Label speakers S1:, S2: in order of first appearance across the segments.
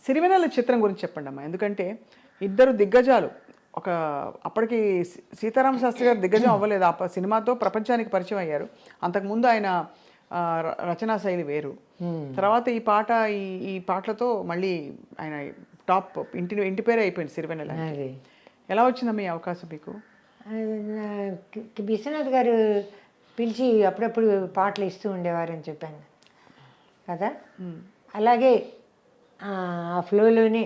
S1: సిరివెన్నెల చిత్రం గురించి చెప్పండి అమ్మా. ఎందుకంటే ఇద్దరు దిగ్గజాలు. ఒక అప్పటికి సీతారామ శాస్త్రి గారు దిగ్గజం అవ్వలేదు. ఆ సినిమాతో ప్రపంచానికి పరిచయం అయ్యారు. అంతకుముందు ఆయన రచనా శైలి వేరు. తర్వాత ఈ పాట ఈ పాటలతో మళ్ళీ ఆయన టాప్ ఇంటి పేరే అయిపోయింది సిరివెన్నెల. ఎలా వచ్చిందమ్మా ఈ అవకాశం మీకు?
S2: విశ్వనాథ్ గారు పిలిచి అప్పుడప్పుడు పాటలు ఇస్తూ ఉండేవారని చెప్పాను కదా. అలాగే ఆ ఫ్లోలోనే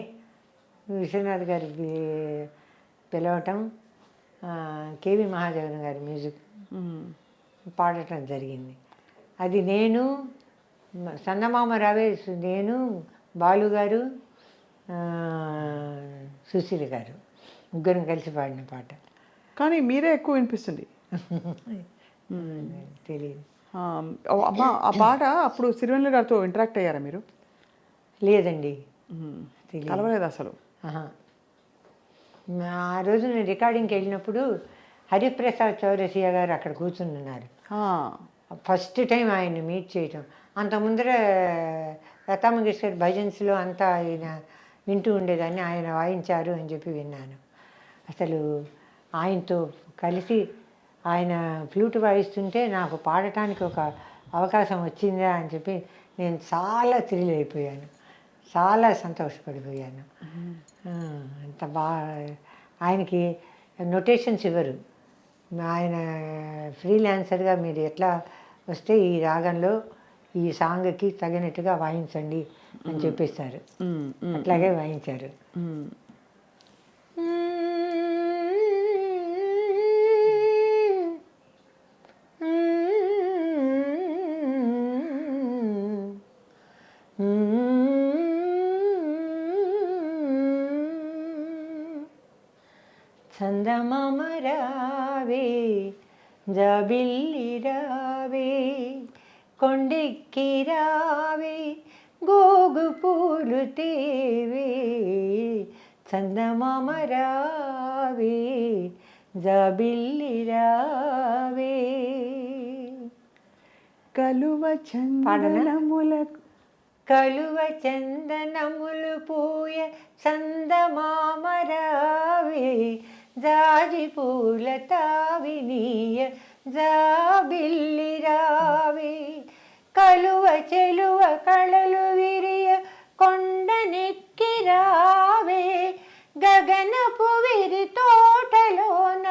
S2: విశ్వనాథ్ గారు పిలవటం, కేవి మహాదేవన్ గారి మ్యూజిక్ పాడటం జరిగింది. అది నేను, చందమామ రావే, నేను, బాలుగారు, సుశీల్ గారు ముగ్గురం కలిసి పాడిన పాట.
S1: కానీ మీరే ఎక్కువ వినిపిస్తుంది.
S2: తెలియదు
S1: అమ్మా. ఆ పాట అప్పుడు సిరివెన్నెల గారితో ఇంటరాక్ట్ అయ్యారా మీరు?
S2: లేదండి,
S1: కలవలేదు అసలు.
S2: ఆ రోజు నేను రికార్డింగ్కి వెళ్ళినప్పుడు హరిప్రసాద్ చౌరసియా గారు అక్కడ కూర్చుని ఉన్నారు. ఫస్ట్ టైం ఆయన్ని మీట్ చేయటం. అంత ముందర లతా మంగేష్కర్ భజన్స్లో అంతా ఆయన వింటూ ఉండేదాన్ని. ఆయన వాయించారు అని చెప్పి విన్నాను. అసలు ఆయనతో కలిసి ఆయన ఫ్లూట్ వాయిస్తుంటే నాకు పాడటానికి ఒక అవకాశం వచ్చిందా అని చెప్పి నేను చాలా థ్రిల్ అయిపోయాను, చాలా సంతోషపడిపోయాను. అంత ఆయనకి నొటేషన్స్ ఇవ్వరు. ఆయన ఫ్రీలాన్సర్గా మీరు ఎట్లా వస్తే ఈ రాగంలో ఈ సాంగ్కి తగినట్టుగా వాయించండి అని చెప్పేస్తారు. అట్లాగే వాయించారు. చందమామ రావే, జాబిల్లి రావే, కొండెక్కి రావే, గోగు పూలు తేవే. చందమామ రావే, జాబిల్లి రావే.
S1: కలువ చందనములకు
S2: కలువ చందనములు పూయ చందమామ రావే, జాజి పూల తావినీయ జాబిల్లి రావే. కలువ చెలువ కళలు విరియ కొండనెక్కి రావే, గగనపు విరి తోటలోన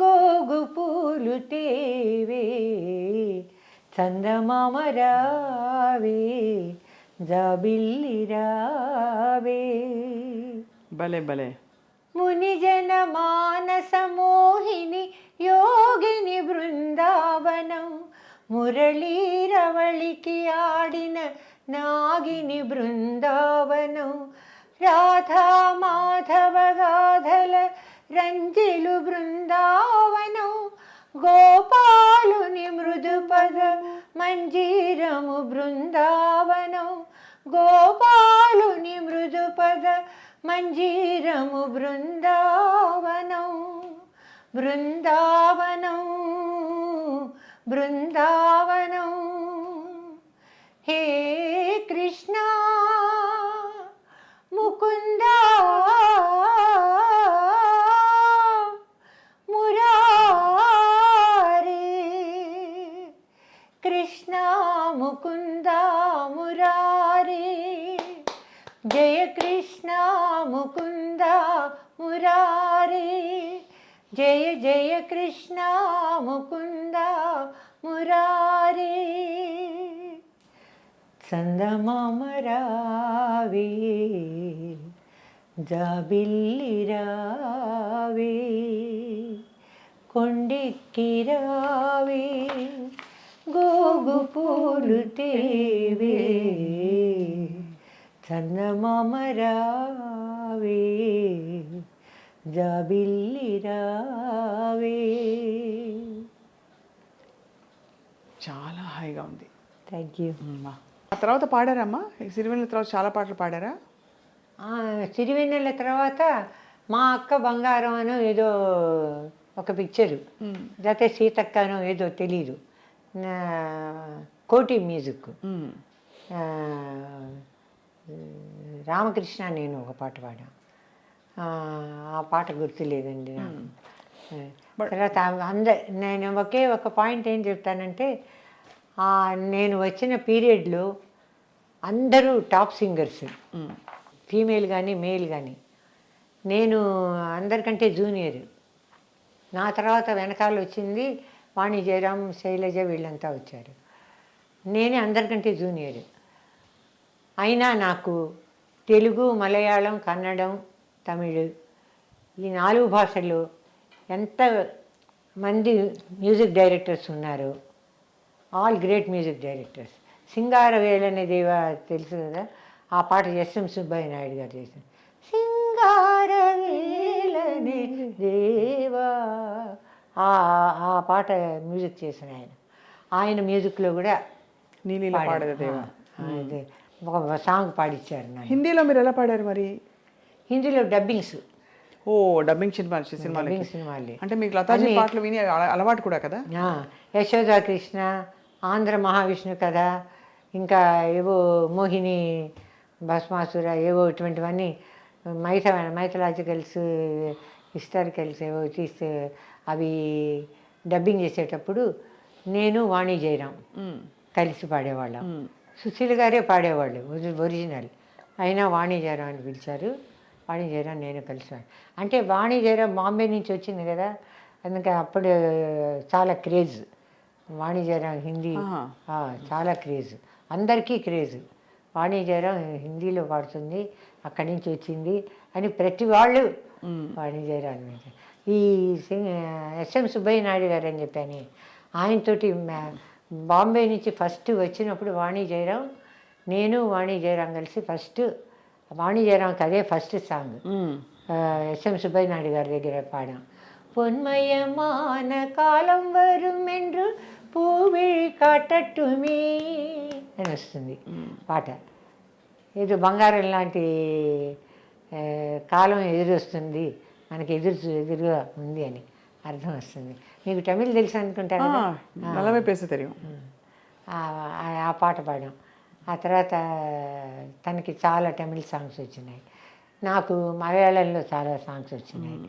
S2: గోగు పూలు తేవే. చందమామ రావే, జాబిల్లి రావే.
S1: భలే భలే.
S2: మునిజన మానస మోహిని యోగిని బృందావనం, మురళీరవళికి ఆడిన నాగిని బృందావనం, రాధా మాధవ గాధల రంజిలు బృందావనం, గోపాలుని మృదుపద మంజీరము బృందావనం, గోపాలుని మృదుపద మంజీరము బృందావనం. బృందావనం బృందావనం. హే కృష్ణ ముకుంద మురారే, కృష్ణ ముకుంద మురారే. జయ కృష్ణ ముకుంద మురారే, జయ జయ కృష్ణ ముకుంద మురారే. చందమామ రావే, జాబిల్లి రావే, కొండెక్కి రావే, గోగు పూలు తేవే. చందమామ రావే, జాబిల్లి రావే.
S1: చాలా హాయిగా ఉంది.
S2: Thank you.
S1: ఆ తర్వాత పాడారమ్మా సిరివెన్నెల తర్వాత చాలా పాటలు పాడారా?
S2: సిరివెన్నెల తర్వాత మా అక్క బంగారం అనో ఏదో ఒక పిక్చరు, లేకపోతే సీతక్క అనో ఏదో తెలీదు, కోటి మ్యూజిక్. రామకృష్ణ నేను ఒక పాట పాడాం. ఆ పాట గుర్తులేదండి నాకు. తర్వాత నేను ఒక పాయింట్ ఏం చెప్తానంటే, నేను వచ్చిన పీరియడ్లో అందరూ టాప్ సింగర్స్, ఫీమేల్ కానీ మేల్ కానీ. నేను అందరికంటే జూనియర్. నా తర్వాత వెనకాల వచ్చింది వాణి జయరాం, శైలజ, వీళ్ళంతా వచ్చారు. నేనే అందరికంటే జూనియర్. అయినా నాకు తెలుగు, మలయాళం, కన్నడం, తమిళ్ ఈ 4 భాషల్లో ఎంత మంది మ్యూజిక్ డైరెక్టర్స్ ఉన్నారు. All great music directors. సింగారవేలనే దేవా తెలుసు కదా, ఆ పాట ఎస్ఎం సుబ్బయ్య నాయుడు గారు చేశారు. సింగారవేలనే దేవా, ఆ పాట మ్యూజిక్ చేసిన ఆయన మ్యూజిక్లో కూడా
S1: నీలీల పాడేది దేవా
S2: ఒక సాంగ్ పాడిచ్చారు నాకు.
S1: హిందీలో మీరు ఎలా పాడారు మరి?
S2: హిందీలో డబ్బింగ్స్.
S1: ఓ డబ్బింగ్ సినిమాలు.
S2: సినిమాలు
S1: అంటే మీకు లతాజీ పాటలు విని అలవాటు కూడా కదా?
S2: యశోదా కృష్ణ, ఆంధ్ర మహావిష్ణు కథ, ఇంకా ఏవో మోహిని, భస్మాసుర, ఏవో ఇటువంటివన్నీ మైథలాజికల్స్, హిస్టారికల్స్ ఏవో తీస్తే అవి డబ్బింగ్ చేసేటప్పుడు నేను వాణి జయరాం కలిసి పాడేవాళ్ళం. సుశీల్ గారే పాడేవాళ్ళు ఒరిజినల్. అయినా వాణి జయరాం అని పిలిచారు. వాణి జయరాం నేను కలిసాను. అంటే వాణి జయరాం బాంబే నుంచి వచ్చింది కదా, అందుకే అప్పుడు చాలా క్రేజ్. వాణి జయరాం హిందీ చాలా క్రేజ్, అందరికీ క్రేజ్. వాణి జయరాం హిందీలో పాడుతుంది, అక్కడి నుంచి వచ్చింది అని ప్రతి వాళ్ళు వాణి జయరాం. ఈ ఎస్ఎం సుబ్బయ్య నాయుడు గారు అని చెప్పాను, ఆయనతోటి బాంబే నుంచి ఫస్ట్ వచ్చినప్పుడు వాణి జయరాం, నేను వాణి జయరాం కలిసి ఫస్ట్ వాణి జయరాంకి అదే first song S M Subbaiah Naidu గారి దగ్గర పాడాం. పొన్మయమాన కాలం వரும் என்று పూవిళి కాటట్టుమీ అని వస్తుంది పాట. ఏదో బంగారం లాంటి కాలం ఎదురొస్తుంది, మనకి ఎదురుగా ఉంది అని అర్థం వస్తుంది. మీకు తమిళ్ తెలుసు అనుకుంటాను.
S1: నలభై పేస తెలియదు.
S2: ఆ పాట పాడాం. ఆ తర్వాత తనకి చాలా తమిళ్ సాంగ్స్ వచ్చినాయి, నాకు మలయాళంలో చాలా సాంగ్స్ వచ్చినాయి.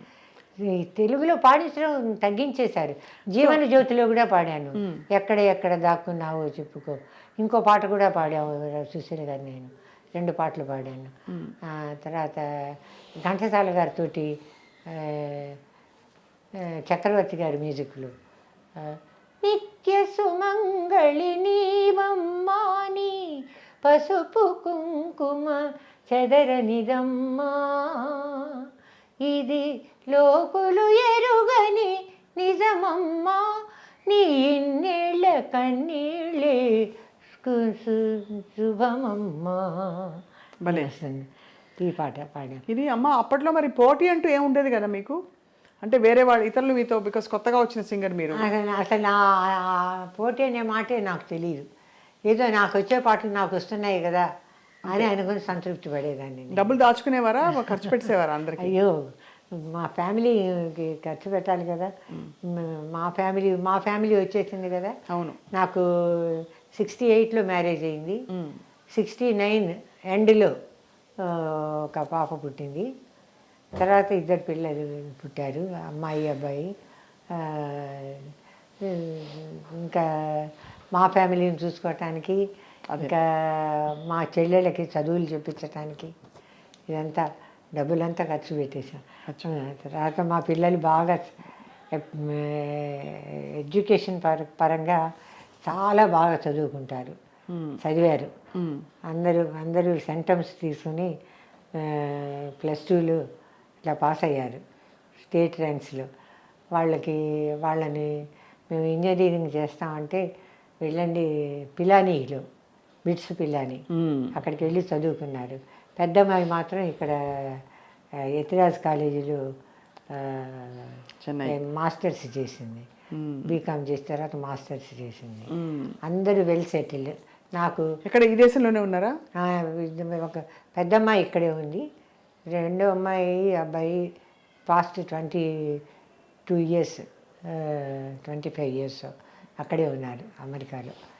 S2: తెలుగులో పాడించడం తగ్గించేశారు. జీవన జ్యోతిలో కూడా పాడాను, ఎక్కడ ఎక్కడ దాక్కున్నావో చెప్పుకో. ఇంకో పాట కూడా పాడాము సుశీల గారు, నేను 2 పాటలు పాడాను. తర్వాత ఘంటసాల గారితో చక్రవర్తి గారి మ్యూజిక్లు నిత్య సుమంగళి నీవమ్మాని పసుపు కుంకుమ చెదరనిదమ్మా, ఇది లోకులు ఎరుగని నిజమమ్మా, నీ ఇన్నేళ్ళ కన్నీళ్ళే శుభమమ్మా.
S1: భలే
S2: ఈ పాట పాడా.
S1: ఇది అమ్మ అప్పట్లో మరి పోటీ అంటూ ఏముండేది కదా మీకు? అంటే వేరే వాళ్ళు ఇతరులు మీతో, బికాస్ కొత్తగా వచ్చిన సింగర్ మీరు.
S2: అసలు ఆ పోటీ అనే మాటే నాకు తెలియదు. ఏదో నాకు వచ్చే పాటలు నాకు వస్తున్నాయి కదా అని అనుకుని సంతృప్తి పడేదాన్ని.
S1: డబ్బులు దాచుకునేవారా, ఖర్చు పెట్టేవారా అందరికి?
S2: అయ్యో, మా ఫ్యామిలీకి ఖర్చు పెట్టాలి కదా. మా ఫ్యామిలీ వచ్చేసింది కదా.
S1: అవును.
S2: నాకు 68లో మ్యారేజ్ అయింది. 69 ఎండ్లో ఒక పాప పుట్టింది. తర్వాత 2 పిల్లలు పుట్టారు, అమ్మాయి అబ్బాయి. ఇంకా మా ఫ్యామిలీని చూసుకోవటానికి, ఇంకా మా చెల్లెళ్ళకి చదువులు చెప్పించటానికి ఇదంతా డబ్బులంతా ఖర్చు పెట్టేశాం. తర్వాత మా పిల్లలు బాగా ఎడ్యుకేషన్ పరంగా చాలా బాగా చదువుకుంటారు, చదివారు. అందరూ సెంటమ్స్ తీసుకుని +2 ఇట్లా పాస్ అయ్యారు స్టేట్ ర్యాంక్స్లో. వాళ్ళని మేము ఇంజనీరింగ్ చేస్తామంటే వెళ్ళండి పిలానీలో, బిట్స్ పిలానీ, అక్కడికి వెళ్ళి చదువుకున్నారు. పెద్దమ్మాయి మాత్రం ఇక్కడ యతిరాజ్ కాలేజీలో మాస్టర్స్ చేసింది. బీకామ్ చేసిన తర్వాత మాస్టర్స్ చేసింది. అందరూ వెల్ సెటిల్. నాకు
S1: ఇక్కడ ఈ దేశంలోనే ఉన్నారా?
S2: ఒక పెద్దమ్మాయి ఇక్కడే ఉంది, రెండో అబ్బాయి పాస్ట్ 22 years 25 years అక్కడే ఉన్నారు అమెరికాలో.